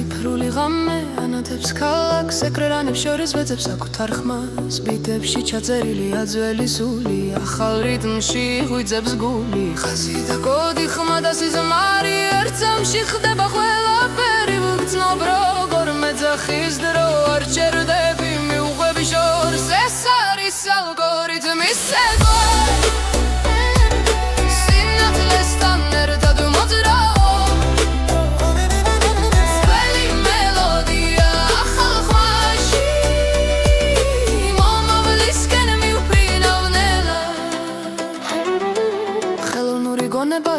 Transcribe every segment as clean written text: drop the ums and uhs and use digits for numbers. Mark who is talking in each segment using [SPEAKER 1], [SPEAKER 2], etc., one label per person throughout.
[SPEAKER 1] წიფრული ღამე ანათებს ქალაქს ეკრანებს შორის ვეძებს საკუთარ ხმას ბიტებში ჩაწერილია ძველი სული ახალ რიტმში ღვიძებს გული ხაზი და კოდი ხმა და სიზმარი ერთ წამში ხდება ყველაფერი ვგრძნობ როგორ მეძახის დრო არ ჩერდები მიუყვები შორს ეს არის ალგორითმის ცეკვა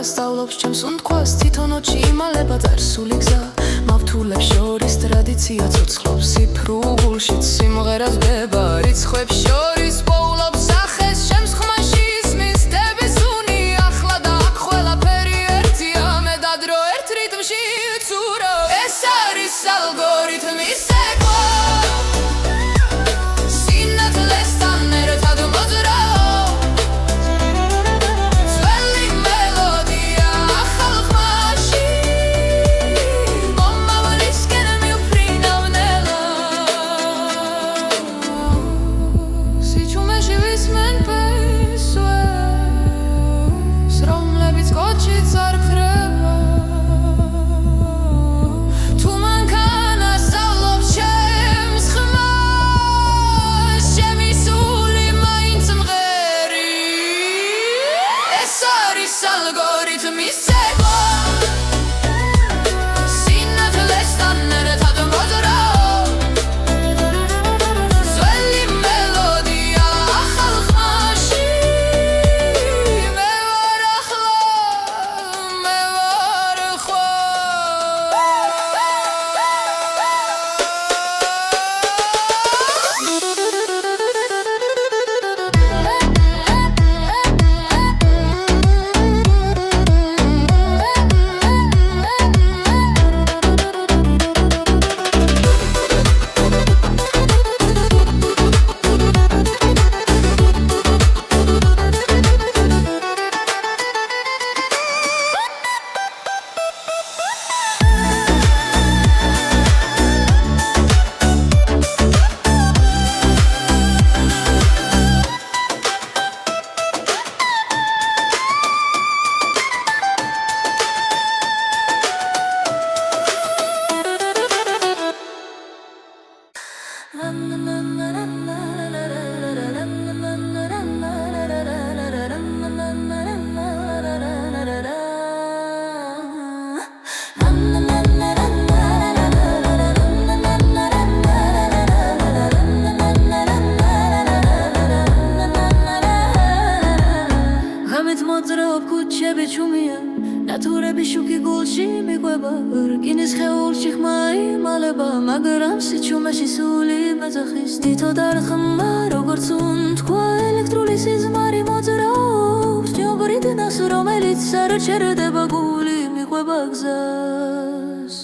[SPEAKER 1] სწავლობს ჩემს უნდქვას თვითონ ოჩი იმალება წარსული გზა მავთულებს შორის ტრადიცია ცოცხლობს სიფრუღულშიც სიმღერას დება რიცხვებს შორის პოულობს სახეს ჩემს ხმაში ისმის დების უნი ახლა და აქ ყველაფერი ერთია მე და დრო ერთ რიტმში ვცურავ ეს არის ალგორითმის ცეკვა სინათლესთან ერთად მოძრაობ algorithmის ცეკვა სინათლესთან ერთად მოძრაობ ძველი მელოდია ახალ ხმაში მე ვარ ახლა მე ვარ ქუჩები ჩუმია ნატურები შუქი გულში მიყვება რკინის ხეულში ხმა იმალება მაგრამ სიჩუმეში სული მეძახის თითო დარხმა როგორც უნთქვა ელექტრული სიზმარი მოძრაობს ჯობრიდნას რომელიც არ ჩერდება გული მიყვება გზას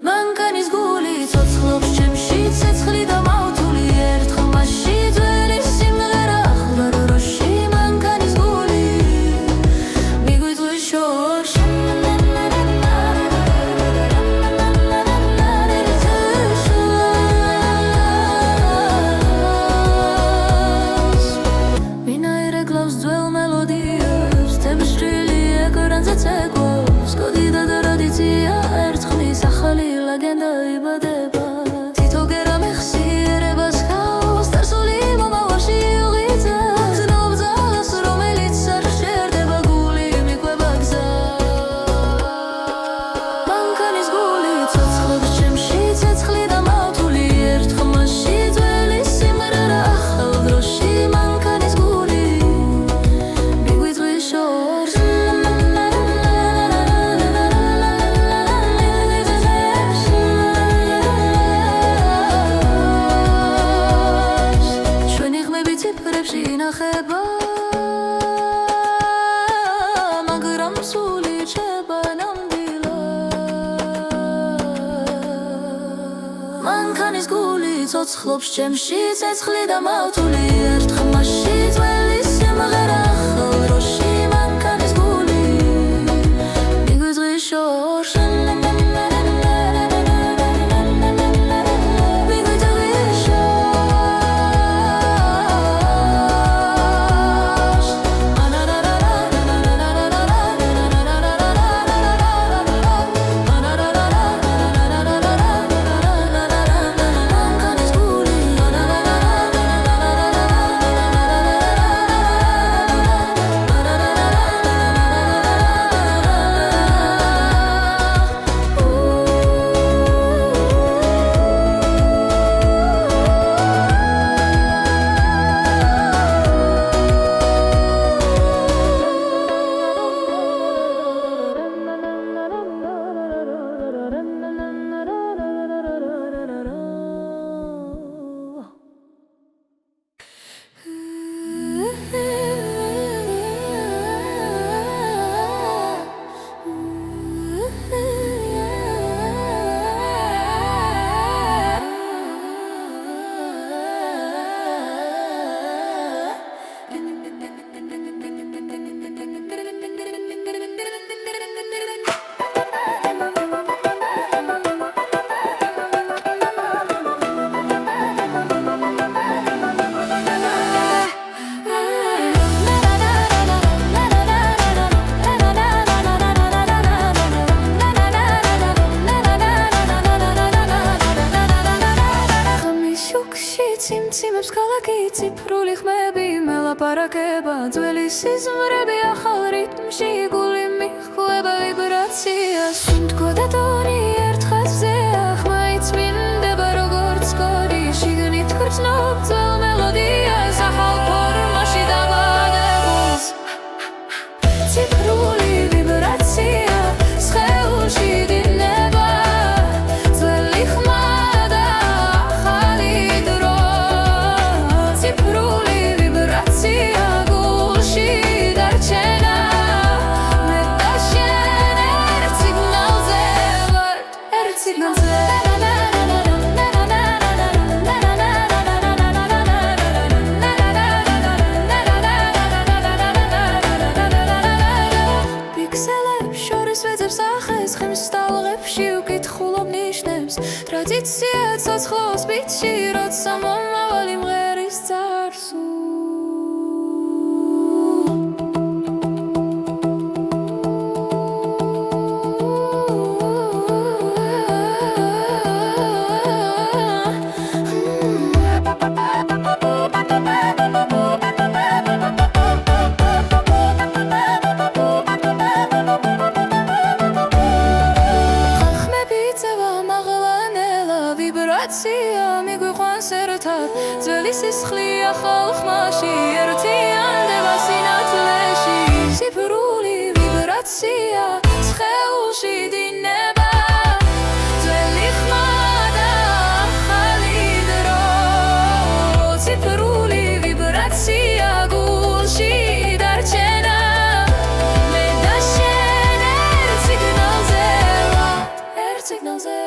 [SPEAKER 1] მანქანის გული ცოცხლობს ჩემში ცეცხლი და მავთული ერთ ხმაში ძველი სიმღერა ახლა დროში მანქანის გული ლეგენდა იბადება თითო გერა მეხსიერებას ხავს დასული მომავალში უღიძებს გზნობ ძალას რომელიც არ შერდება გული მიყვება გზას მანქანის გული ცოცხლობს ჩემში ცეცხლი და მავთული ერთ ხმაში ძველი სიმღერა ახალ დროში მანქანის გული მიგვიწვის შორს ინახება მაგრამ სული რჩება ნამდვილად მანქანის გული ცოცხლობს ჩემში ცეცხლი და მავთული ერთ ხმაში ძველი სიმღერა ახალ დროში მანქანის გული მიგვიწვის შორს ციმციმებს ქალაქი ციფრული ხმები მელაპარაკება ძველი სიზმრები ახალ რიტმში გული მიხვდება ვიბრაციას თქო და ტონი ერთ ხაზზეა ხმა იწმინდება როგორც კოდი შიგნით გრძნობ ძველ მელოდიას ახალ ფორმაში დამადებულს ციფრული ვიბრაცია სხეულში დინება ძველი ხმა და ახალი დრო ციფრული ვიბრაცია გულში დარჩენა მე და შენ ერთ სიგნალზე ვართ ერთ სიგნალზე ტრადიცია ცოცხლობს ბიჭი როცა მომავალი მღერის წარსულს მიგვიყვანს ერთად ძველი სისხლი ახალ ხმაში ერთიანდება სინათლეში ციფრული ვიბრაცია სხეულში დინება ძველი ხმა და ახალი დრო ციფრული ვიბრაცია გულში დარჩენა მე და შენ ერთ სიგნალზე ვართ ერთ სიგნალზე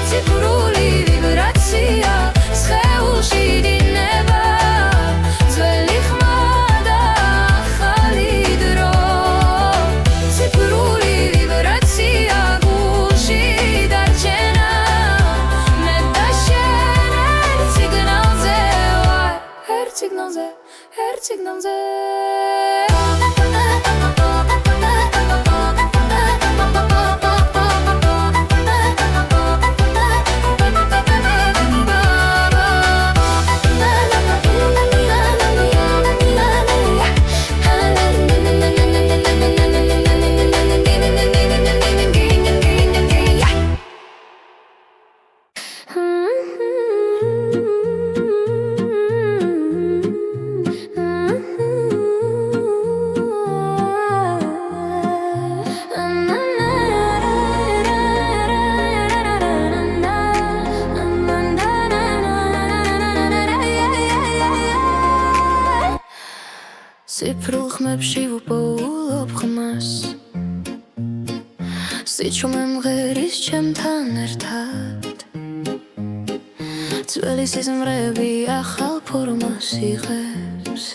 [SPEAKER 1] ციფრული ვიბრაცია სხეულში დინება ძველი ხმა და ახალი დრო ციფრული ვიბრაცია გულში დარჩენა მე და შენ ერთ სიგნალზე ვართ ერთ სიგნალზე ერთ სიგნალზე ციფრულ ხმებში ვუპოულობ ხმას სიჩუმე მღერის ჩემთან ერთად ძველი სიზმრები ახალ ფორმას იღებს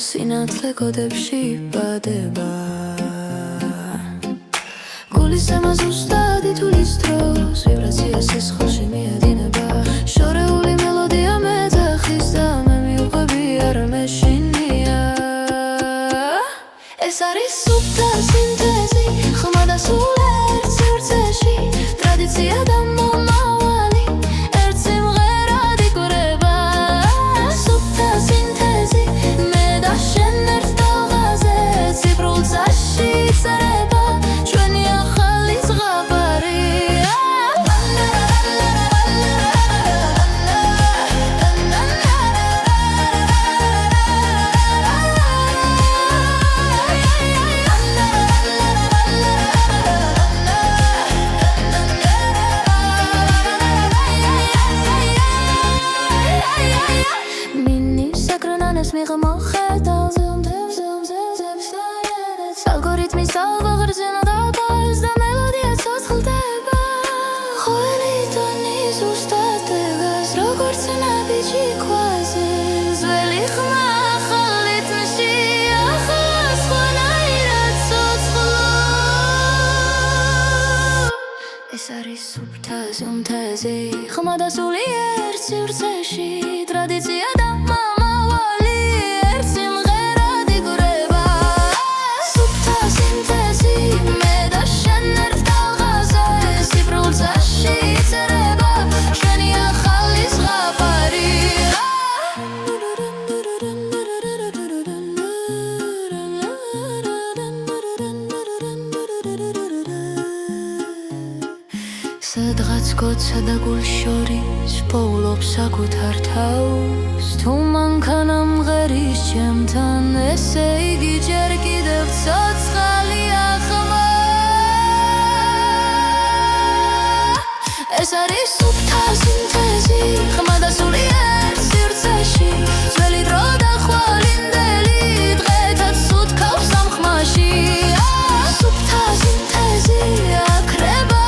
[SPEAKER 1] სინათლე კოდებში იბადება გულის ზემა ზუსტად ითulis დროს ვიბრაცია სისხლში მიედინება შორეული მელოდია მეძახის და მე მივყვები არ მეშინია ეს არის სუფთა სინთეზი ხმა და სულ ერთ სივრცეში ტრადიცია და მომავალი ერთ სიმღერად იკვრება სუფთა სინთეზი მე და შენ ერთ ტალღაზე ციფრულ წაში იწერება ჩვენი ახალი ზღაპარი ეს არის სუფთაზე უმთაზე ხმა და სული ერთ სივრცეში ტრადიცია და მამავალი ერთ სიმღერად იგვრება სუფთა სინთეზი მე და შენ ერთ ტალღაზე სიბრულ წაში იწერება ჩვენი ახალი ზღაპარი სადღაც გოცა და გულ შორის პოულობს საკუთარ თავს თუ მანქანა მღერის ჩემთან ესე იგი ჯერ კიდევ ცოცხალია ხმა ეს არის სუფთა სინთეზი ხმა და სული ერთ სივრცეში ძველი დრო და ხვალინდელი დღეთაც სუთქავს ამ ხმაში სუფთა სინთეზი აქრება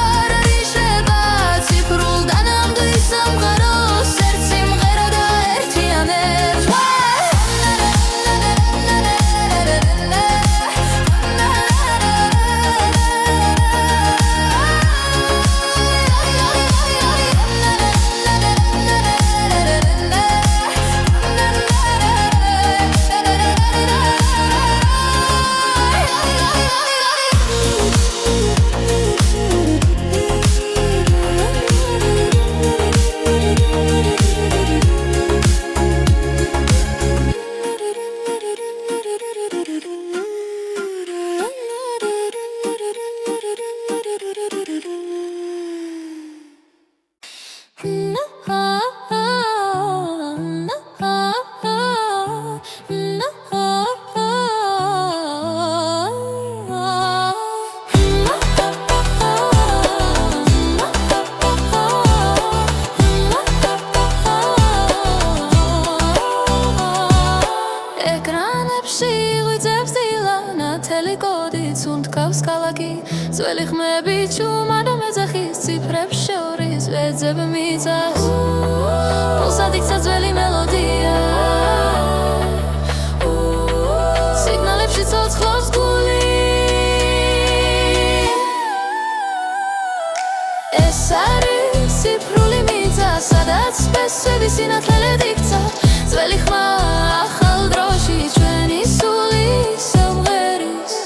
[SPEAKER 1] ძველი ხმები ჩუმა და მეძახის ციფრებს შორის ვეძებ მიწას პულსად იქცა ძველი მელოდია სიგნალებში ცოცხლობს გული ეს არის ციფრული მიწა სადაც სპესები სინათლედ იქცა ძველი ხმა ახალ დროში ჩვენი სული სამღერის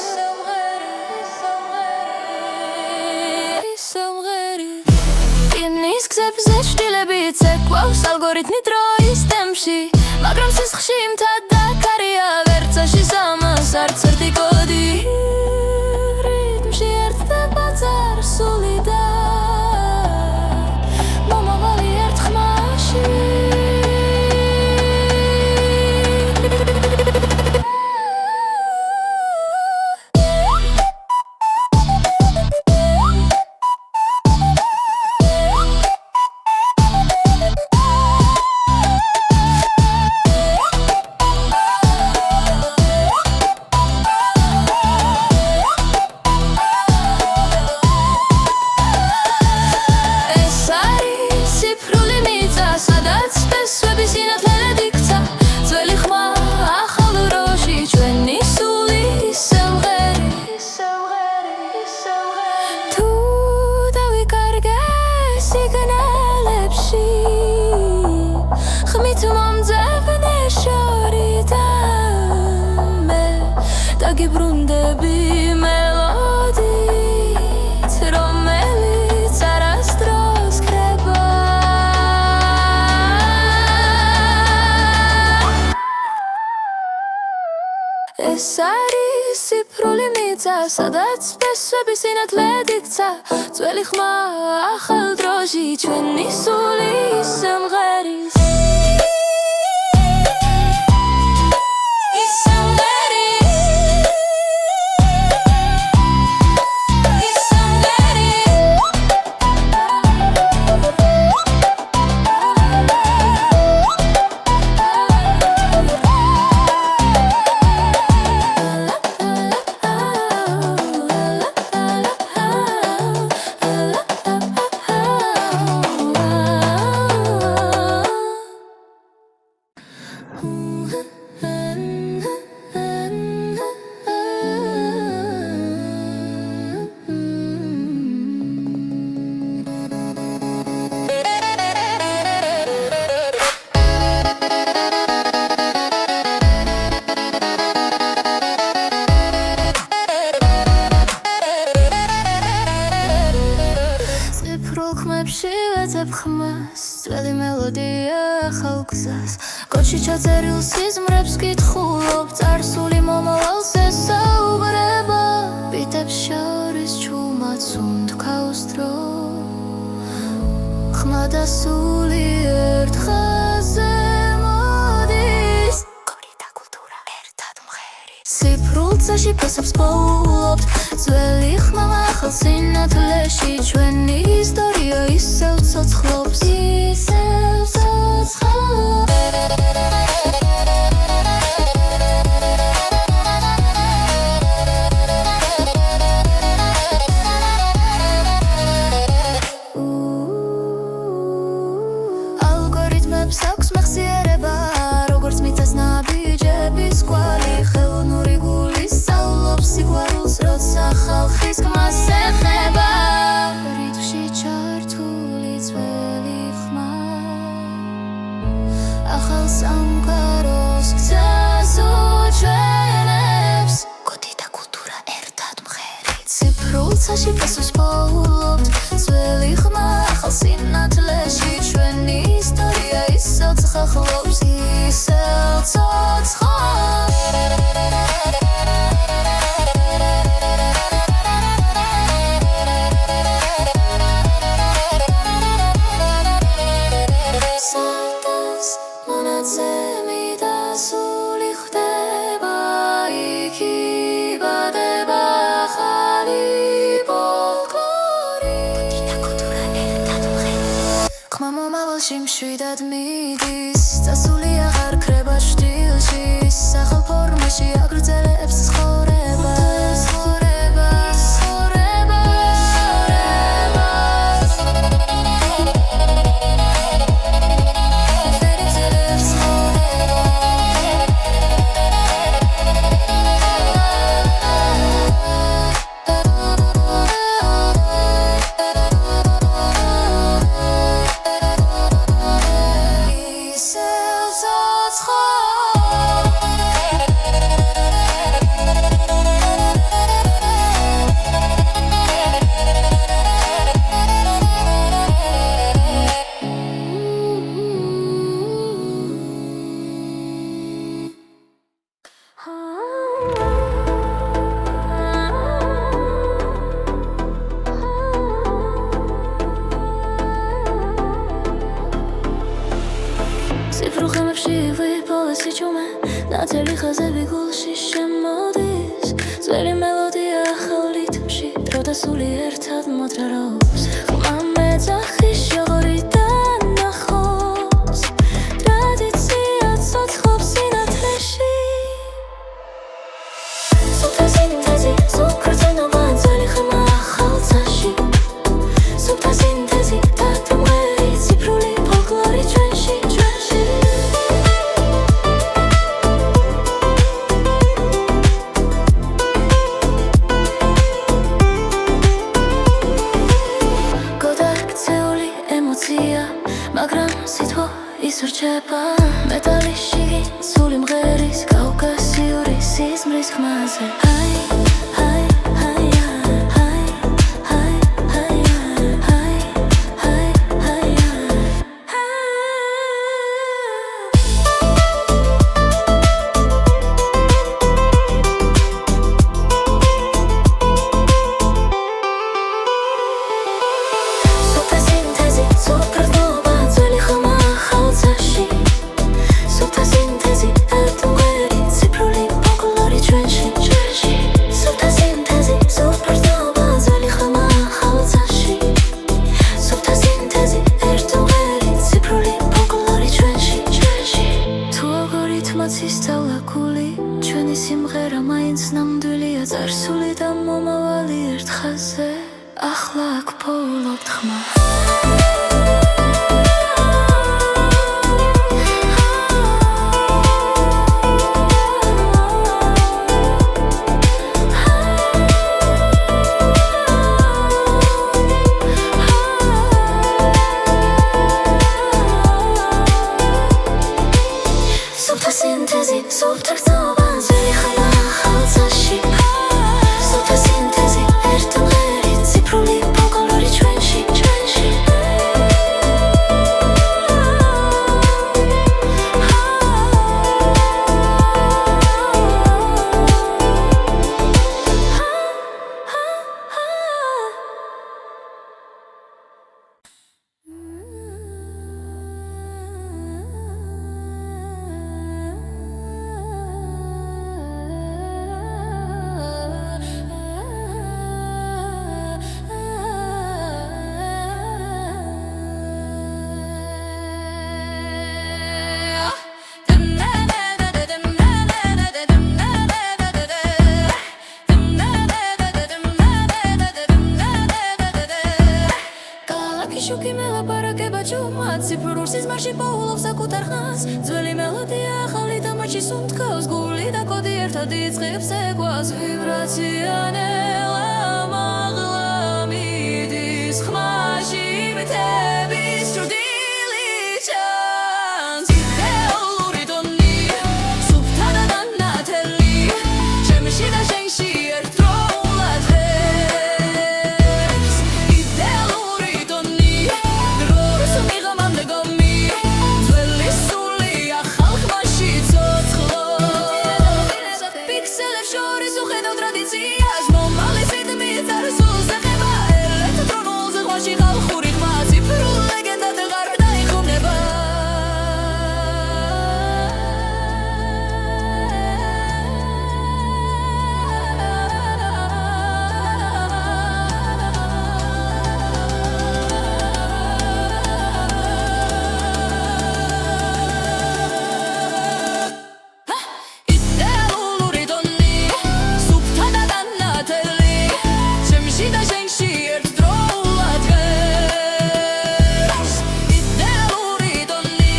[SPEAKER 1] გზებზე შტილებიც ეკვავს ალგორითმი დროის ტემპში მაგრამ სისხლში მთადაქარია ვერცაში სამას არც ერთი კოდი რიტმში ერთდება წარსული და მომავალი ერთ ხმაში გიბრუნდები მელოდით რომელიც არასდროს ქრება ეს არის ციფრული მიწა სადაც სპესები სინათლედ იქცა ძველი ხმა ახალ დროში ჩვენი სული სიმღერის ხმებში ვეძებ ხმას ძველი მელოდია ახალ გზას კოჩი ჩაწერილ სიზმრებს კითხულობ წარსული მომავალს ესაუბრება ბიტებს შორის ჩუმად სუნთქავს დრო ხმა და სული ერთ ხაზზე მოდის კორი და კულტურა ერთად მღერის ციფრულწაში ფესობს პოულობთ ძველი ხმა ახალ სინათლეში ჩვენი ისტორია ისევ ცოცხლობს ისევ ცოცხლობს ალგორითმებს აქვს მეხსიერება როგორც მიწას ნაბიჯების კვალი ხელოვნური გული სწავლობს სიყვარულს როცა ხალხის გმას ეხება რითმში ჩართული ძველი ხმა ახალ სამყაროს გზას უჩვენებს კოდი და კულტურა ერთად მღერით ციფრულწაში ფესვს პოულობთ ძველი ხმა ახალ სინათლეში ჩვენი ისტორია ისევ ცოცხლობს ისევ ცოცხლობს სათანს მონაცემი და სული ხდება იქ იბადება ახალი ფოლკლორი ხმა მომავალში მშვიდად მიდის წასული აღარ ქრება შტილში სახალ ფორმაში აგრძელებს ცხოვრებას ციფრულ ხმებში ვიპოვესი ჩუმე ნათელი ხაზები გულში შემოდის ძველი მელოდია ახალ რითმში დრო და სული ერთად მოძრაობს ხმა მეძახის შოღორიდან ნახოს ტრადიცია ცოცხლობს სინათლეში სუფთა სინთეზი სუკრძნობა ძველი ხმა ახალ წაში სუფთა სინთეზი დათმღერი ციფრული ფოლკლორი ჩვენში მაგრამ სიტყვა ისურჩება მეტალიში სული მღერის კავკასიური სიზმრის ხმაზე ჩვენი სიმღერა მაინც ნამდვილია წარსული და მომავალი ერთ ხაზზე ახლა აქ პოულობთ ხმა სინთეზი სუფთრცობა ძველი ხმა ახალ წაში სუფთა სინთეზი ერთ მღერი ციფრული ფოლკლორი ჩვენში ხმაში პოულობს საკუთარ ხანს ძველი მელოდია ახალი თამაში სუნთქავს გული და კოდი ერთად იწყებს ეკვას ვიბრაცია ნელა მაღლა მიდის ხმაში მითების ჭრდილი ჩანს იდეალური ტონი სუფთა და დანათელი ჩემში და შენში ერთდროულად ღერს იდეალური ტონი დროს მიღამამდე გომი ძველი სული ახალ ხმაში ცოცხლო პიქსელებს შორის უხედავ ტრადიციას მომალის რიტმი წარსულს ეხება ელექტრონულზე ხმაში ხალხური ხმა ციფრულ ლეგენდად ვეღარ დაიხოვნება იდეალური ტონი სუფთა და დანათელი ჩემში და შენში ერთდროულად ღერს იდეალური ტონი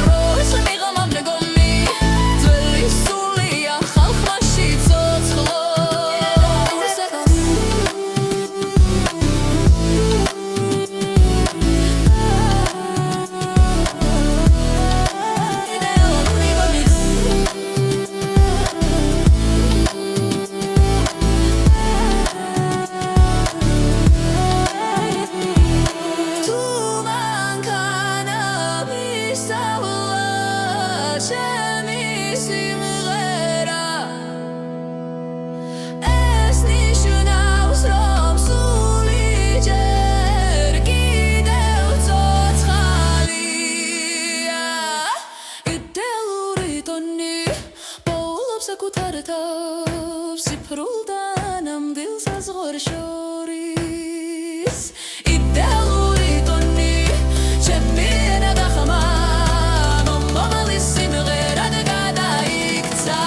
[SPEAKER 1] დროს მიღამამდე გომი ძველი სული ახალ ხმაში ცოცხლო თუ მანქანა მისავლა ჩემი სიმღერა ეს ნიშნავს რომ სული ჯერ კიდევ ცოცხალია იდეალური ტონი პოულობს საკუთარ თავს ციფრულ და ნამდვილ საზღვარს შორის იდეალური ტონი ჩემი ენა და ხმა მომალის სიმღერად გადაიქცა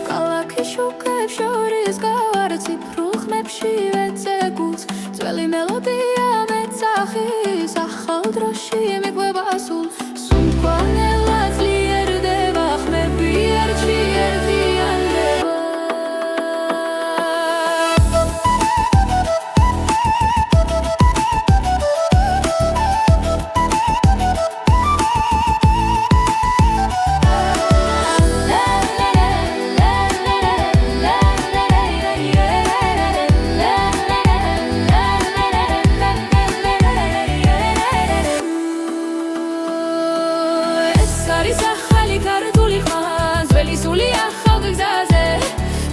[SPEAKER 1] ქალაქის შუქებს შორის გავარ ციფრულ ხმებში ვეცეკულს ძველი მელოდია მეცახის ახალ დროში მიყვება სულ სუნთქვა ძლიერდება ხმები ერთში ერთიანდება არის ახალი ქართული ხმა ძველი სული ახალ გზაზე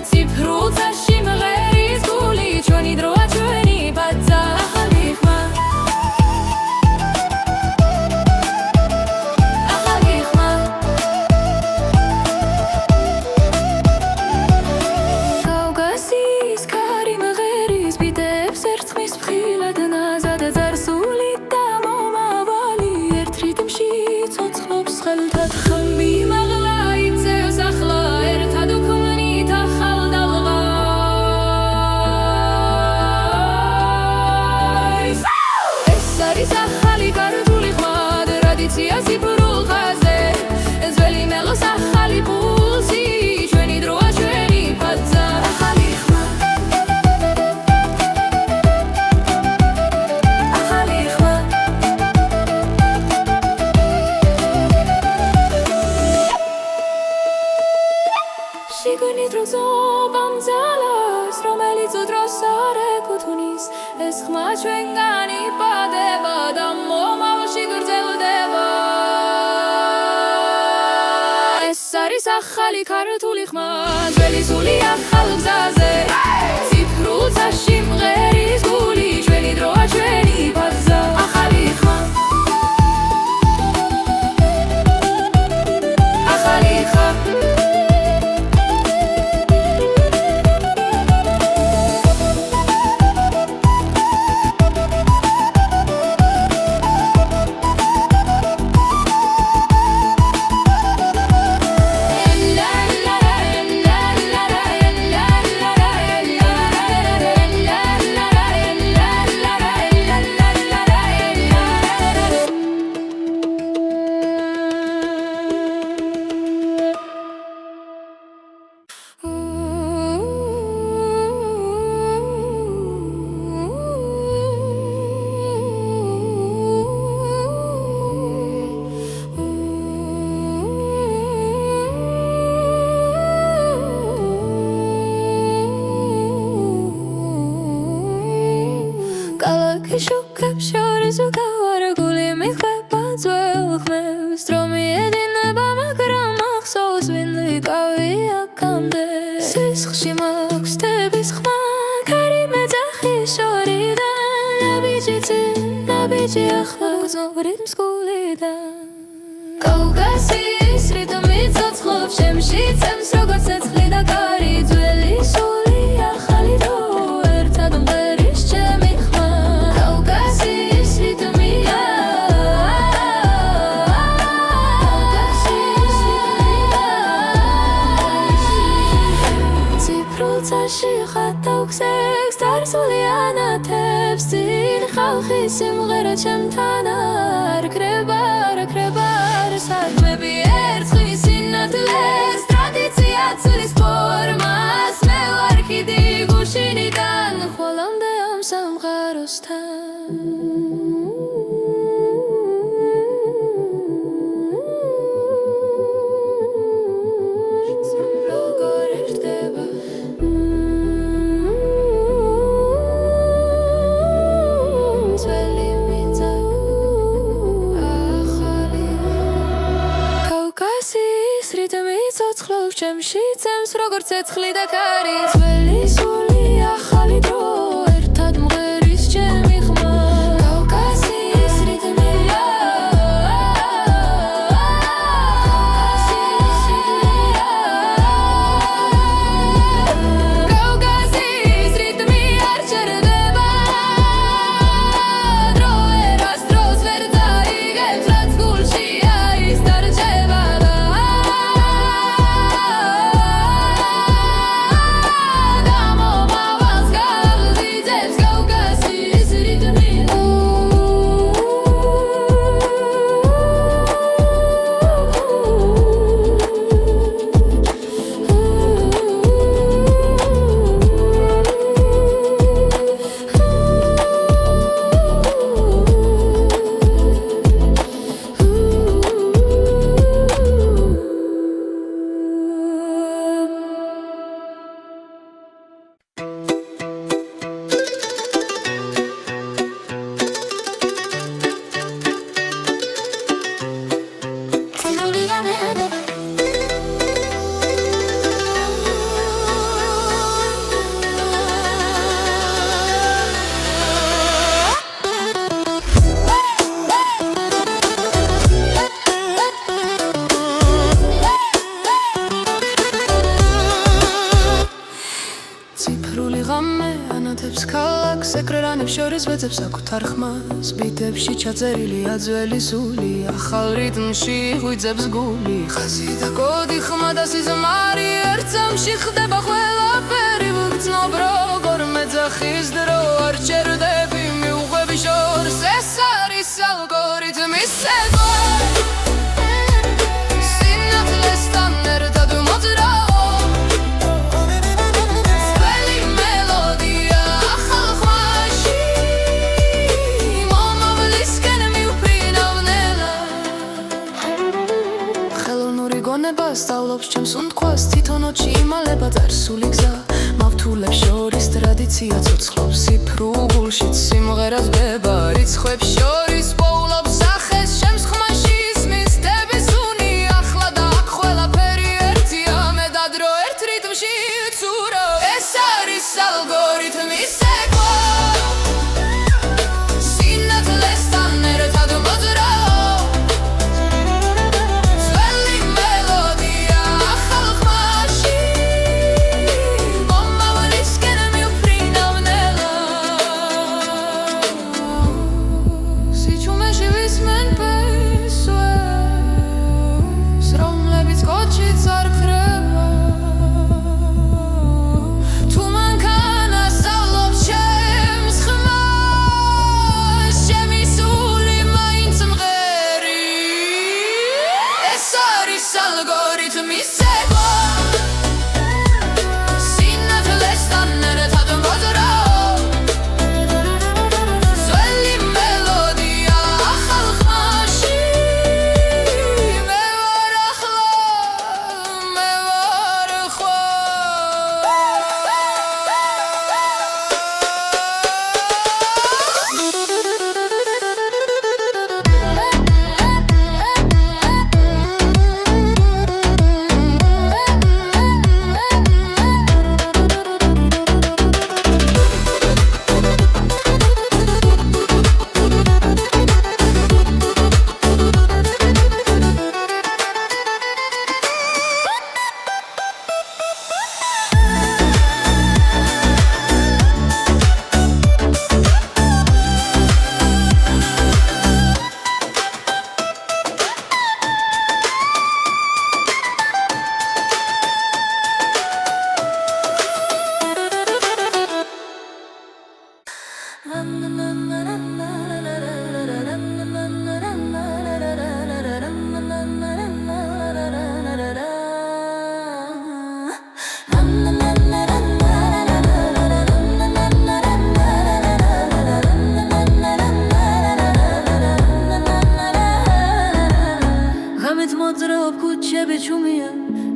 [SPEAKER 1] ციფრულ წაში მღერის გული ჩვენი დროა ჩვენი ბაძა ახალი ხმა ახალი ხმა კავკასიის ქარი მღერის ბიტებს ერწყმის ფხილად ნაზად ზარსული და მომავალი ერთ რიტმში ცოცხლობს ხელთად ხმი მაღლა იწევს ახლა ერთად უქმნით ახალ დალღას ეს არის ახალი ქართული ხმა ტრადიცია ციფრულ ხაზზე ძველი მელოს ახალი პულსი ჩვენი დროა ჩვენი ბაძა ახალი ხმა ეს ხმა ჩვენგან იპადება და მომავალში გრძელდება ეს არის ახალი ქართული ხმა ძველი სული ახალ გზაზე ციფრულთა სიმღერის გული ჩვენი დროა ჩვენი ბაზა ახალი ხმა ახალი ხმა შუქებს შორის უკავარგული მიხვება ძველ ხმებს დრო მიედინება მაგრამ ახსოვს ვინ ვიყავი აქამდე სისხლში მაქვს თების ხმა ქარი მეძახის შორიდან ნაბიჯი ახლა გრძნობ რიტმს გულიდან კავკასიის რიტმი ცოცხლობს ჩემში წემს როგორც ცეცხლი და კარი ძველი სული ახალი დრო ერთად მღერის ჩემი ხატავქსებს დარსული ანათებს წინ ხალხის სიმღერა ჩემთან არ ქრება საქმეები ერწყმის სინათლეს ტრადიცია ცვლის ფორმას მე ვარ ხიდი გუშინიდან ხოლამდე ამ სამყაროსთან ცოცხლობს ჩემში წემს როგორც ცეცხლი და კარი ძველი სული ახალი დრო ერთად მღერის ჩემი ხმა კავკასიის რიტმია კავკასიის რიტმი არ ჩერდება დრო ერას დროს ვერ დაიგებს რაც გულშია ის დარჩება ანათებს ქალაქს ეკრანებს შორის ვეძებს საკუთარ ხმას ბიტებში ჩაწერილია ძველი სული ახალ რიტმში ღვიძებს გული ხაზი და კოდი ხმა და სიზმარი ერთ წამში ხდება ყველაფერი ვგრძნობ როგორ მეძახის დრო არ ჩერდები მიუყვები შორს ეს არის ალგორითმის ცეკვა სინათლესთან ერთად მოძრაო სწავლობს ჩემს უნდყვას თვითონ ოჩი იმალება წარსული გზა მავთულებს შორის ტრადიცია ცოცხლობს სიფრუღულშიც სიმღერას ბება რიცხვებს შორის პოულობს სახეს შემს ხმაში ისმის დების უნი ახლა და აქ ყველაფერი ერთია მე და დრო ერთ რიტმში ცურო ეს არის ალგორითმის ცეკვა სინათლესთან ერთად მოძრაო ძველი მელოდია ახალ ხმაში მომავლისკენ მივფრინავ ნელა სიჩუმეში ვისმენ პესვებს რომლებიც კოჩიც არ ქრება თუ მანქანა სწავლობს ჩემს ხმას ჩემი სული მაინც მღერი ეს არის ალგორითმის ცეკვა სინათლესთან ერთად მოძრაო ძველი მელოდია ახალ ხმაში მე ვარ ახლა მე ვარ ღამით მოძრაობ ქუჩები ჩუმია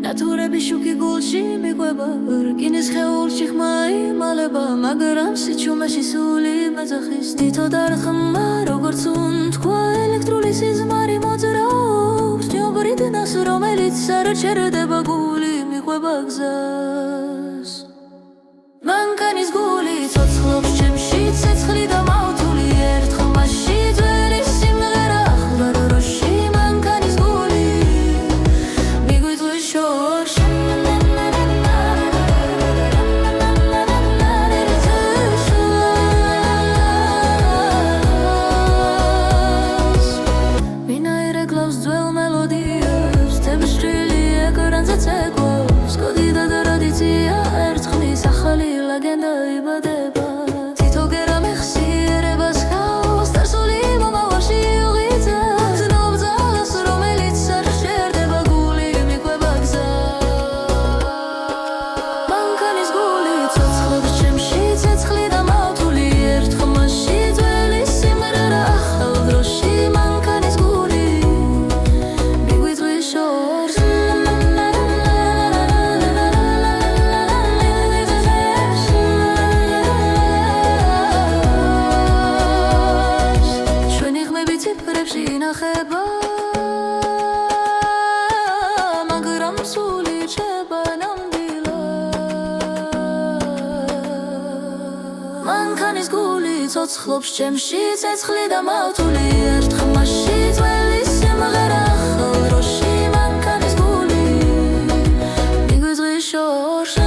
[SPEAKER 1] ნათურები შუქი გულში მიყვება რკინის ხეულში ხმა იმალება მაგრამ სიჩუმეში სული მეძახის თითო დარხმა როგორც უნთქვა ელექტრული სიზმარი მოძრაობს ჯობრიდნას რომელიც არ ჩერდება გული მიყვება გზას მანქანის გული ცოცხლობს ჩემში ცეცხლი და მავთული ერთ ხმაში ძველი სიმღერა ახლა დროში მანქანის გული მიგვიწვის შორში ვინაირ ეკლავს ძველ მელოდიებს თებსჭრილი ეკრანზე ცეკვავს კოდი და ტრადიცია ერთხმის ახალი ლეგენდა იბადება თითო გერა მეხსიერებას ჰყავს წარსული მომავალში უღიძებს ნობ ძალას რომელიც არ სჭერდება გული მიყვება გზას მანქანის გული ცოცხლობს ჩემში ცეცხლი და მავთული ერთ ხმაში ძველი სიმღერა ახალ დროში მანქანის გული მიგვიწვის შორში ჩვენი ხმები ციფრებში ინახება მაგრამ სული რჩება ნამდვილად მანქანის გული ცოცხლობს ჩემში ცეცხლი და მავთული ერთ ხმაში ძველი სიმღერა ახალ დროში მანქანის გული მიგვიწვის შორში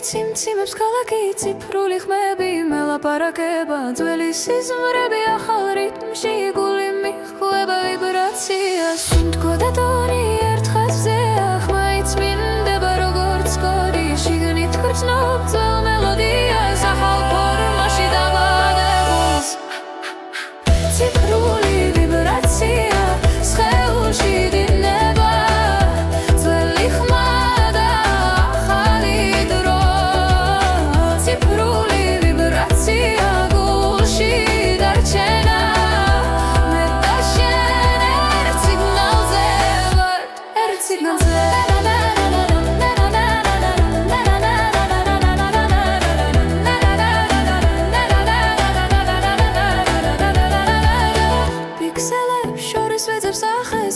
[SPEAKER 1] ციმციმებს ქალაქი ციფრული ხმები მელაპარაკება ძველი სიზმრები ახალ რიტმში გული მიხვდება ვიბრაციას თქო და ტონი ერთ ხაზზეა ხმა იწმინდება როგორც კოდი შიგნით გრძნობ ძველ მელოდიას ახალ ფორმაში დამადებულს ციფრული ვიბრაცია სხეულში დინება ძველი ხმა და ახალი დრო ციფრული ვიბრაცია გულში დარჩენა მე და შენ ერთ სიგნალზე ვართ ერთ სიგნალზე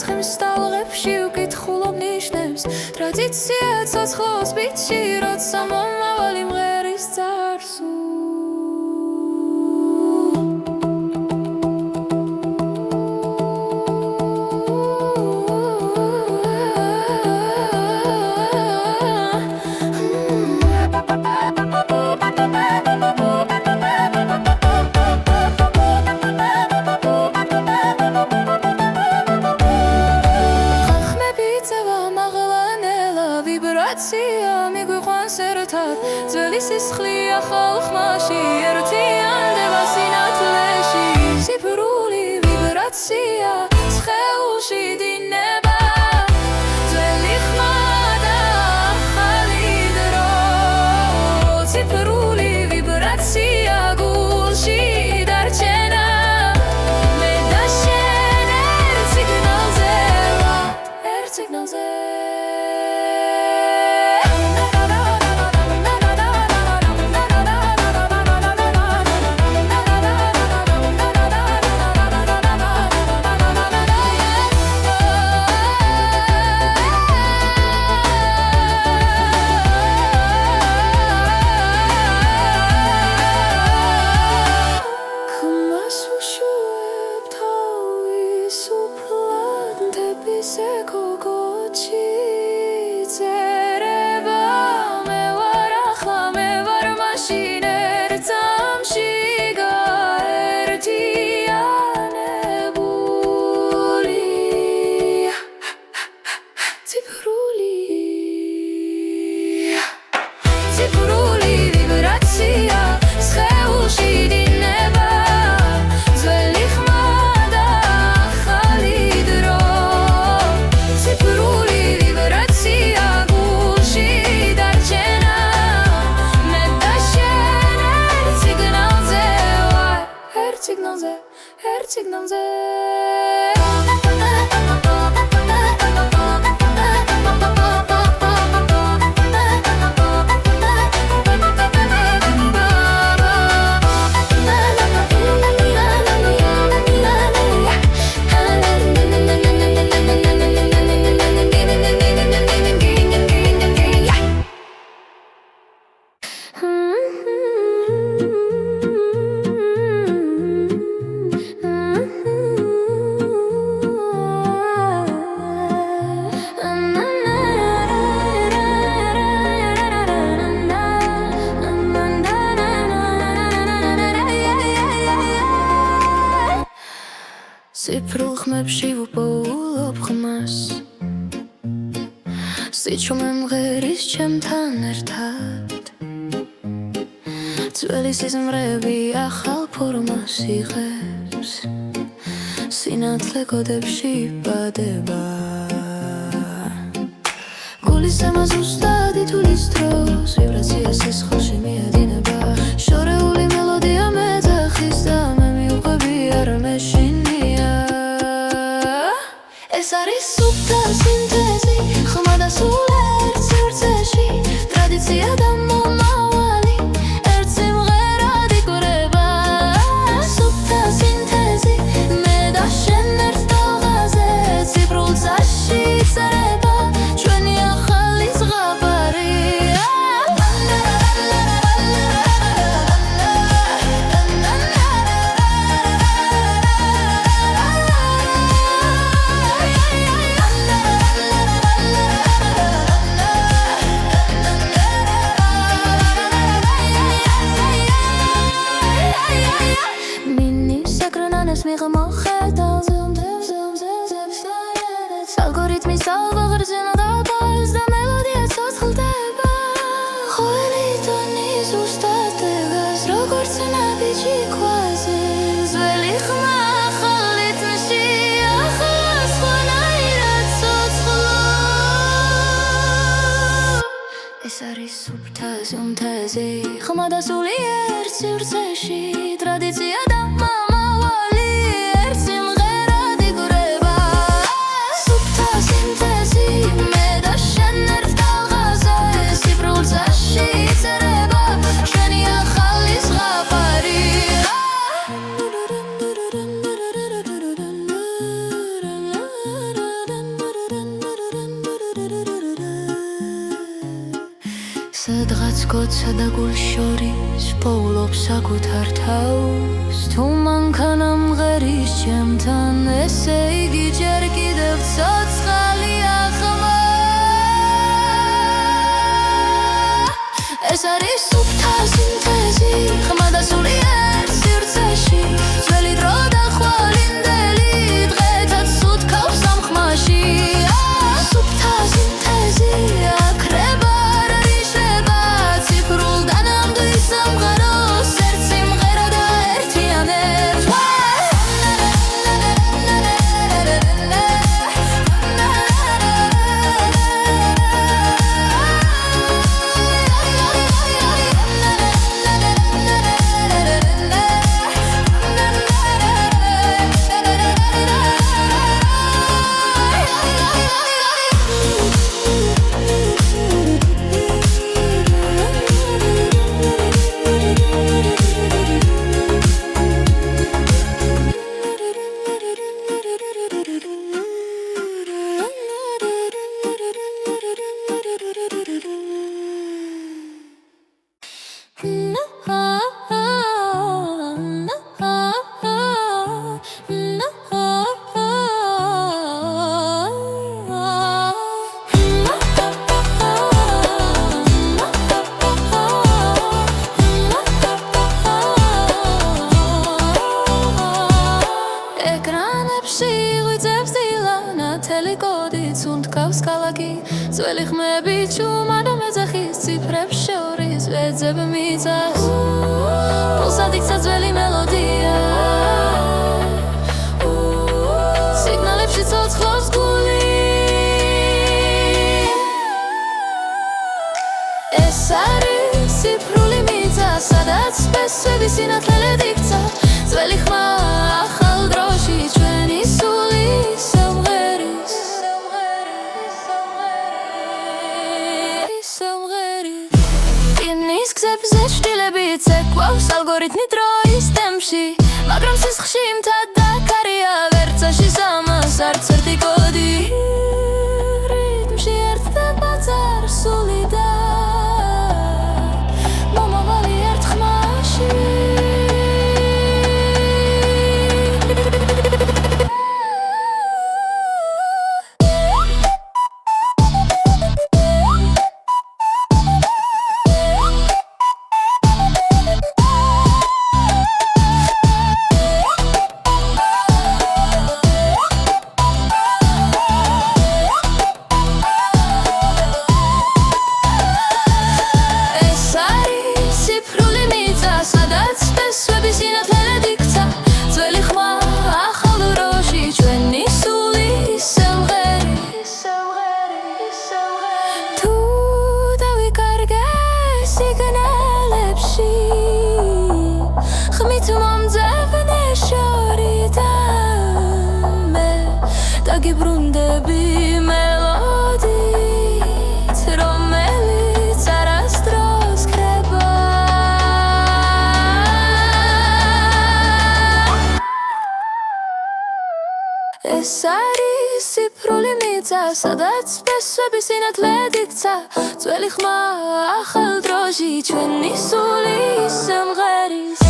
[SPEAKER 1] ხმსტალღებში უკითხულობ ნიშნებს ტრადიცია ცოცხლობს ბიჭი როცა მომავალი მღერის წარსულ მიგვიყვანს ერთად ძველი სისხლი ახალ ხმაში ერთიანდება სინათლეში ციფრული ვიბრაცია სხეულში დინება ძველი ხმა და ახალი დრო ციფრული ვიბრაცია გულში დარჩენა მე და შენ ერთ სიგნალზე ვართ ერთ სიგნალზე ციფრული ვიბრაცია სხეულში დინება ძველი ხმა და ახალი დრო ციფრული ვიბრაცია გულში დარჩენა მე და შენ ერთ სიგნალზე ვარ ერთ სიგნალზე ერთ სიგნალზე ციფრულ ხმებში ვუპოულობ ხმას სიჩუმე მღერის ჩემთან ერთად ძველი სიზმრები ახალ ფორმას იღებს სინათლე კოდებში იბადება გულის ზემა ზუსტად ითulis დროს ვიბრაცია სისხლში მიედინება შორეული მელოდია მეძახის და მე მივყვები არ მეშინია ეს არის სუფთა სინთეზი ხმა და სულ ერთ სივრცეში ტრადიცია და მომავალი ერთ სიმღერად იკვრება სუფთა სინთეზი მე და შენ ერთ ტალღაზე ციფრულ წაში წერება ჩვენი ახალი ზღაპარი უსტატებას როგორც ნაბიჯი ქვაზე ძველი ხმა ახალი თმში ახლა სხვანაირად ცოცხლო ეს არის სუფთაზე უმთაზე ხმა და სულიერ სივრცეში ტრადიცია და მამავალი ერთ სიმღერად იგვრება სუფთა სინთეზი მე და შენ ერთ ტალღაზე სიფრულ წაში იწერება ჩვენი ახალი ზღაპარი სადღაც გოცა და გულ შორის პოულობს საკუთარ თავს თუ მანქანა მღერის ჩემთან ესე იგი ჯერ კიდევ ცოცხალია ხმა ეს არის სუფთა სინთეზი ხმა და სულიერ სივრცეში ძველი დრო და ხვალინდელი დღეთაც უთქავს ამ ხმაში სუფთა სინთეზი აქრება ძველი ხმები ჩუმა და მეძახის ციფრებს შორის ვეძებ მიწას პულსად იქცა ძველი მელოდია სიგნალებში ცოცხლობს გული ეს არის ციფრული მიწა სადაც სპესვები სინათლელად იქცა ძველი ხმა ახალ დროში ჩვენი სული სამღერის გზებზე შტილებიც ეკვავს ალგორითმი დროის ტემპში მაგრამ სისხლში მთადაქარია ვერცაში სამას არც ერთი კოდი რიტმში ერთდება წარსული და მომავალი ერთ ხმაში გიბრუნდები მელოდით რომელიც არასდროს ქრება ეს არის ციფრული მიწა სადაც სპესვები სინათლედ იქცა ძველი ხმა ახალ დროში ჩვენი სული სიმღერის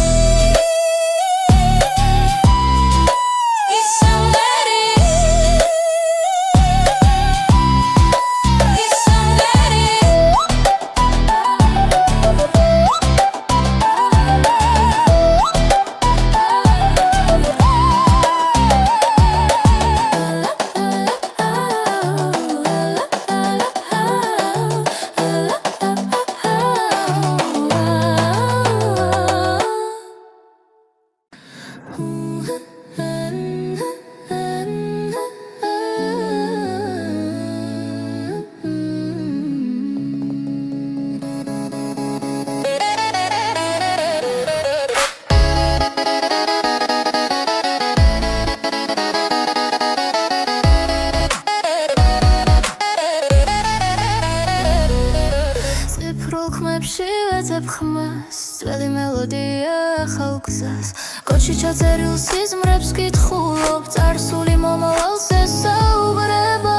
[SPEAKER 2] ციფრულ ხმებში ვეძებ ხმას ძველი მელოდია ახალ გზას კოდში ჩაწერილ სიზმრებს კითხულობ წარსული მომავალს ესაუბრება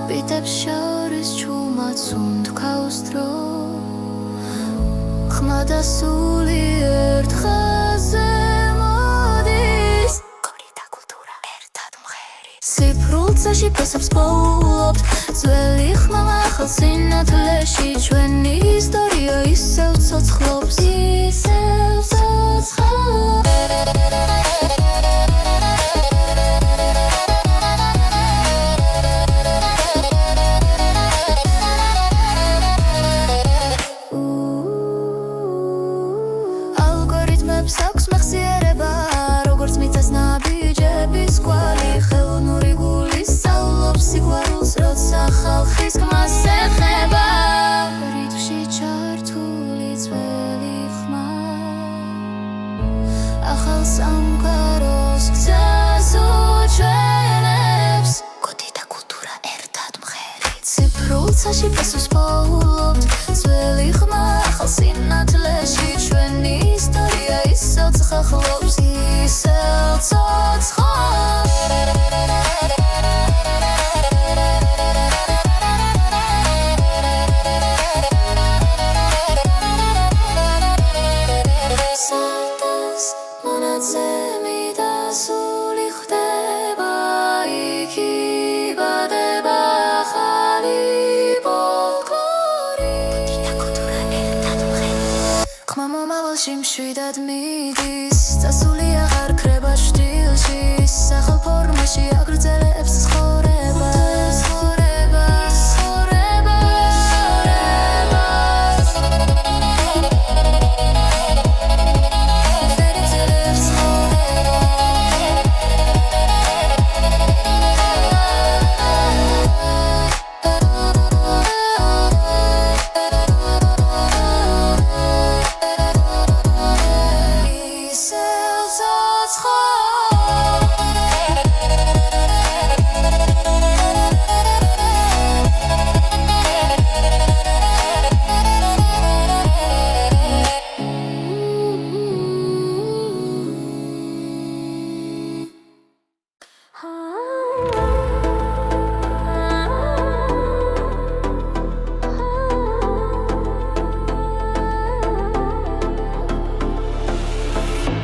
[SPEAKER 2] ბიტებს შორის ჩუმად სუნთქავს დრო ხმა და სული ერთ ხაზზე მოდის კორი და კულტურა ერთად მღერის ციფრულ წაში ფესობს პოულობთ ძველი ხმა ახალ სინათლეში ჩვენი ისტორია ისევ ცოცხლობს ისევ ცოცხლობს ალგორითმებს აქვს მეხსიერება როგორც მიწას ნაბიჯების კვალი ხელოვნური გული სწავლობს სიყვარულს როცა ხალხის გმას ეხება რითმში ჩართული ძველი ხმა ახალ სამყაროს გზას უჩვენებს კოდი და კულტურა ერთად მღერით ციფრულ წაში ფესვს პოულობთ ძველი ხმა ახალ სინათლეში ჩვენი ისტორია ისევ ცოცხლობს ისევ ცოცხლობს სარდას მონაცემი და სული ხდება იქ იბადება ახალი ფოლკლორი კოდი და კულტურა ერთად მღერით ხმა მომავალში მშვიდად მიდის წასული აღარ ქრება შტილში სახალ ფორმაში აგრძელებს ცხოვრება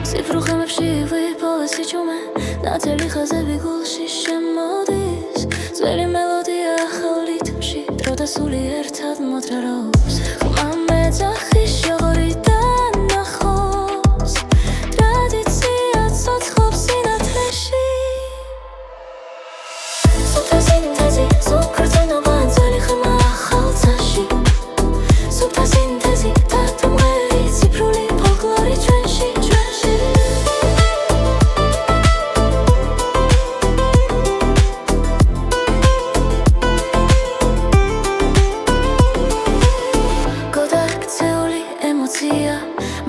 [SPEAKER 2] ციფრულ ხმებში ვიპოვეს იჩუმე ნათელი ხაზები გულში შემოდის ძველი მელოდია ახალ რითმში დრო და სული ერთად მოძრაობს ხმა მეძახის შოღორიდან ნახოს ტრადიცია ცოცხლობს სინათლეში სუფთა სინთეზი სუფქრწნობა ძველი ხმა ახალ წაში სუფთა სინთეზი დათო მღერი ციფრული ფოლკლორი ჩვენში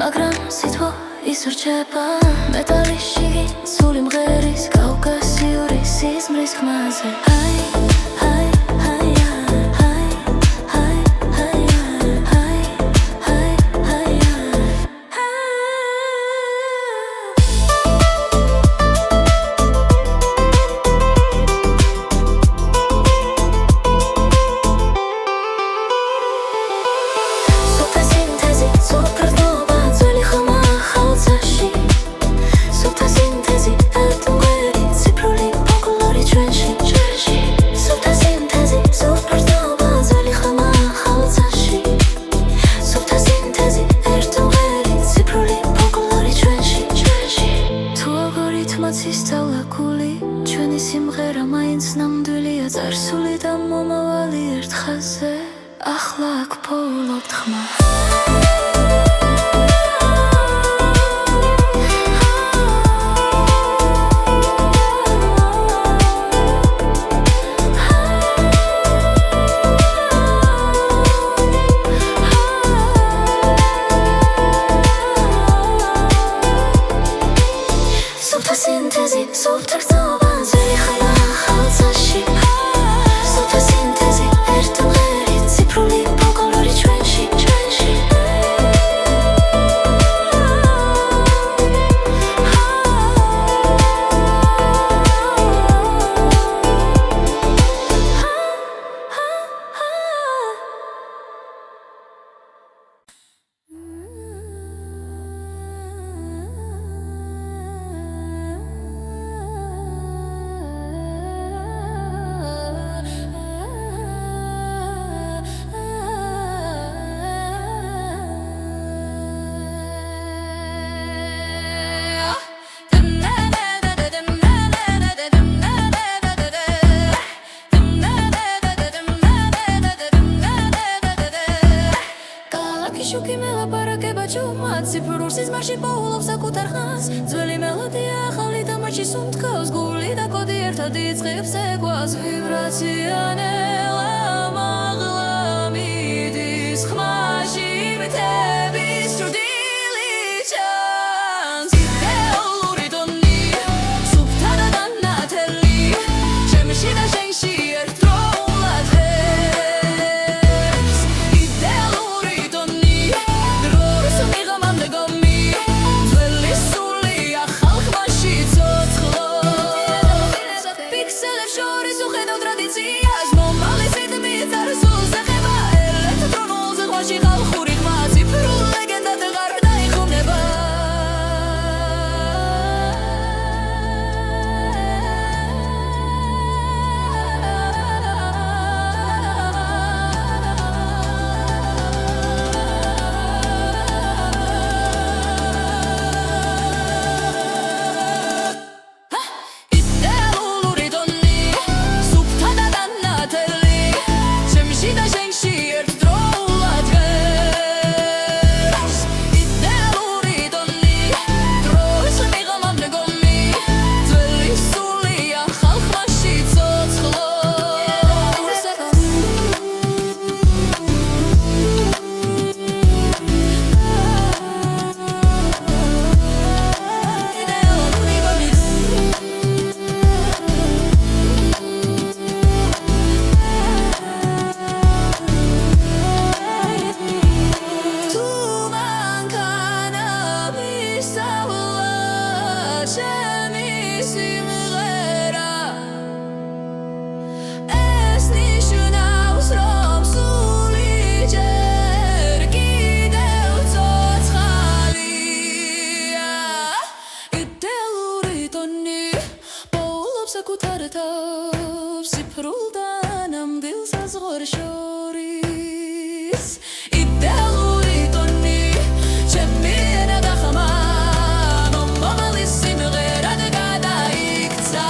[SPEAKER 2] მაგრამ სიტყვა ისურჩება მეტალის შიგნით სული მღერის კავკასიური სიზმრის ხმაზე აი აი აი აი აი აი აი აი სუფთა სინთეზი სუფრწნობა ძველი ხმა ახალ წაში სუფთა სინთეზი ერთად მღერით ციფრული ფოლკლორი ჩვენში სუფთა სინთეზი სუფრწნობა ძველი ხმა ახალ წაში სუფთა სინთეზი ერთად მღერით ციფრული ფოლკლორი ჩვენში თუ ალგორითმაც ისწავლა გული ჩვენი სიმღერა მაინც ნამდვილია წარსული და მომავალი ერთ ხაზზე ახლა აქ პოულობთ ხმა სუფთა სინთეზი სუფრწნობა ძველი ხმა ახალ წაში სუფთა სინთეზი ერთად მღერით ციფრული ფოლკლორი ჩვენში ელაპარაკება ჭუმა ციფრულ სიზმარში პოულობს საკუთარ ხანს ძველი მელოდია ახალი დამაჩი სუნთქავს გული და კოდი ერთად იწყებს ეკვას ვიბრაცია ნელა მაღლა მიდის ხმაში მითების ჭრდილი ჩანს იდეალური ტონი სუფთა და დანათელი ჩემში და შენში ერთდროულად ღებს იდეალური ტონი დროს მიღამამდე გომი ძველი სული ახალ ხმაში ცოცხლობს პიქსელებს შორის უხედავ ტრადიციას მომალის რიტმის წარსულს ეხება ელექტრონულ ზღვაში ხალხური ხმა ციფრულ ლეგენდად ღარ დაიხუმნება იდეალური ტონი სუფთა და დანათელი ჩემში და შენში ერთდროულად ღებს იდეალური ტონი დროს მიღამამდე გომი ძველი სული ახალ ხმაში ცოცხლობს თუ მანქანა მისავლა ჩემი სიმღერა ეს ნიშნავს რომ სული ჯერ კიდევ ცოცხალია იდეალური ტონი პოულობს საკუთარ თავს ციფრულ და ნამდვილ საზღვარს შორის იდეალური ტონი ჩემი ენა და ხმა მომალის სიმღერად გადაიქცა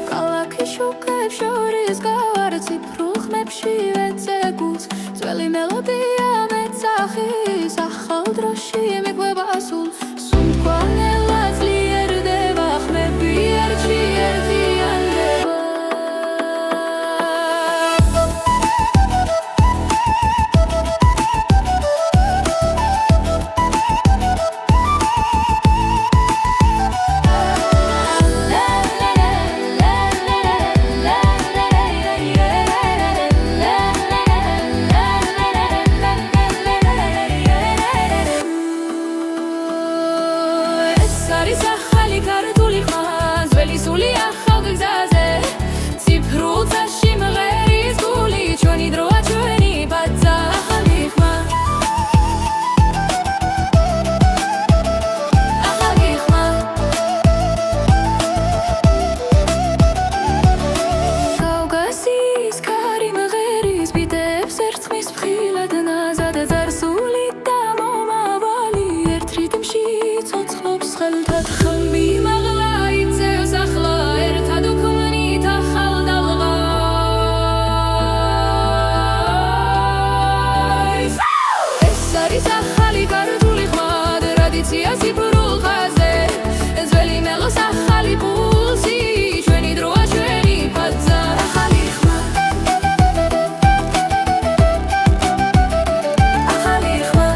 [SPEAKER 2] ქალაქის შუქებს შორის გავარ ციფრულ ხმებში ვეცეგულს ძველი მელოდია მეცახის ახალ დროში მიყვება სულ სუნთქვა ძლიერდება ხმები ერთში ერთიანდება არის ახალი ქართული ხმა ძველი სული ახალ გზაზე ციფრულ წაში მღერის გული ჩვენი დროა ჩვენი ბაძა ახალი ხმა ახალი ხმა კავკასიის ქარი მღერის ბიტებს ერწყმის ფხილად ნაზად ზარსული და მომავალი ერთ რიტმში ცოცხლობს ხელთად ხმი მაღლა იწევს ახლა ერთად უქმნით ახალ დალღას ეს არის ახალი ქართული ხმა ტრადიცია ციფრულ ხაზზე ძველი მელოს ახალი პულსი ჩვენი დროა ჩვენი ბაძა ახალი ხმა ახალი ხმა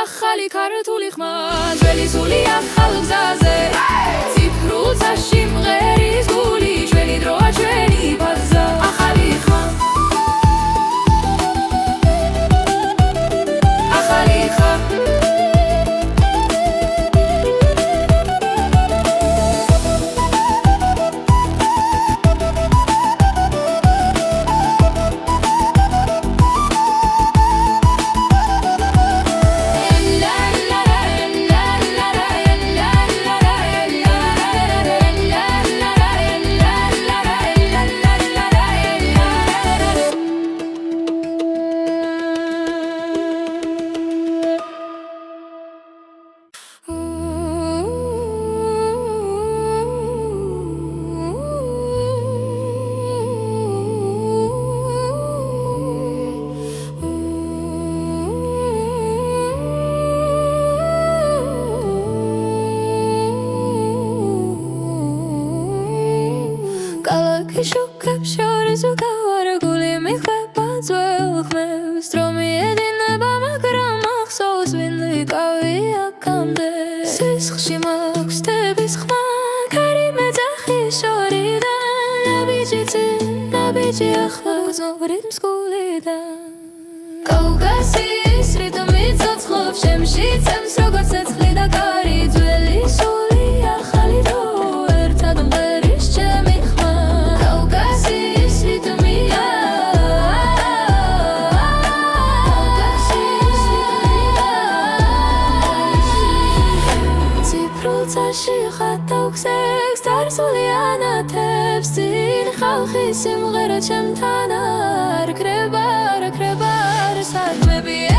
[SPEAKER 1] ახალი ქართული ხმა ძველი სული ახალ გზაზე ციფრულთა სიმღერის გული ჩვენი დროა ჩვენი ბაზა ახალი ხმა ახალი ხმა შუქებს შორის უკავარგული მიხვება ძველ ხმებს დრომი ედინება მაგრამ ახსოვს ვინ ვიკავი აქამდე სისხლში მაქვს თების ხმა ქარი მეძახის შორიდან ნაბიჯი ახლა გრძნობ რიტმს გულიდან კავკასიის რიტმი ცოცხლობს შემში წემს როგორც ცეცხლი და კარი ძველი სული ახალი დრო ერთად მღერის ჩემი ხატავხსებს დარსული ანათებს წინ ხალხის სიმღერა ჩემთან არ კრება საქმები